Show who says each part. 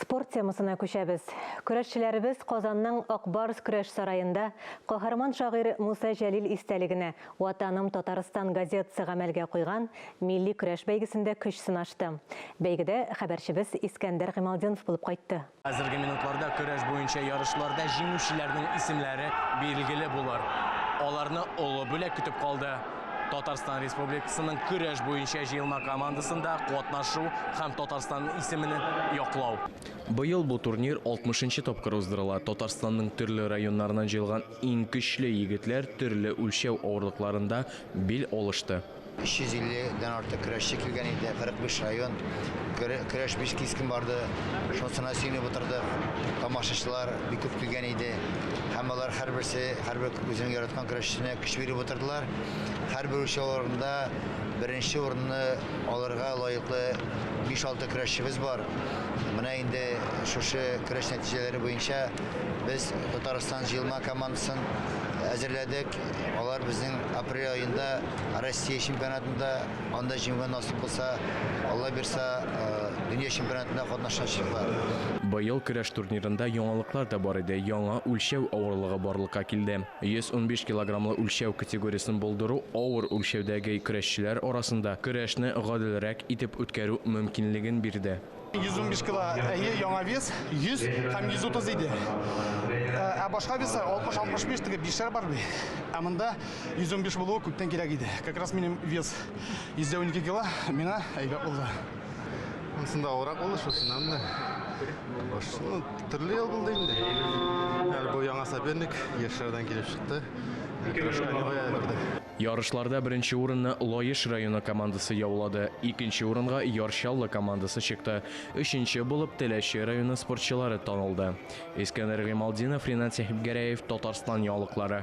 Speaker 1: Спорт темасына көшәбез. Көрәшчеләребез Казанның Акбарс көрәш сарайында каһарман шагыйрь Муса Жәлил истәлегенә «Ватаным Татарстан» газетасы гамәлгә куйган милли көрәш бәйгесендә көч сынашты. Бәйгедә хәбәрчебез Искәндәр Гыймалдинов булып кайтты.
Speaker 2: Хәзерге минутларда көрәш буенча ярышларда җиңүчеләрнең исемләре билгеле булыр. Аларны олы бүләк көтеп калды. Татарстан Республикасының көрәш буенча җыелма командасында катнашу һәм Татарстанның исемен яклау. Быел бу турнир 60-нчы тапкыр уздырыла. Татарстанның төрле районнарыннан җыелган иң көчле егетләр төрле үлчәү авырлыкларында бил алышты.
Speaker 3: 350-дән артык көрәшче килгән иде, 45 район. Көрәш 5 кискен барды. Шунысына сөйнеп утырдык. Тамашачылар бик күп килгән иде. Һәм алар һәрбер үзенең яраткан көрәшчесенә көч биреп утырдылар. Һәрбер учауларында беренче урынны алырга лаеклы 5-6 көрәшчебез бар. Менә инде шушы көрәш нәтиҗәләре буенча без Татарстан җыелма командасын әзерләдек. Алар безнең апрель аенда Россия чемпионатында анда җиңүгә насыйп булса, Алла бирсә, дөнья чемпионатында катнашачаклар.
Speaker 2: Быел көрәш турнирында яңалыклар да бар иде. Яңа үлчәү авырлыгы барлыкка килде. 115 килограммлы үлчәү категориясын булдыру авыр үлчәүдәге көрәшчеләр арасында көрәшне гаделрәк итеп үткәрү мөмкинлеген бирде.
Speaker 4: 115 кило яңа вес, 100 һәм 130 иде. Башка веса 60-65 теге 5 бар бит. Монда 115 булуы күптән кирәк иде. Как раз минем вес 112 кило, миңа әйбәт булды.
Speaker 5: Монсында авырак булды шусыннан да. Төрле ел булды инде. Бу яңа соперник яшьләрдән килеп чыкты.
Speaker 2: Ярышларда беренче урынны Лаеш районы командасы яулады. Икенче урынга Ярчаллы командасы чыкты. Өченче булып Теләче районы спортчылары танылды. Искәндәр Гыймалдинов, Ринат Сәхибгәрәев, Татарстан яулыклары.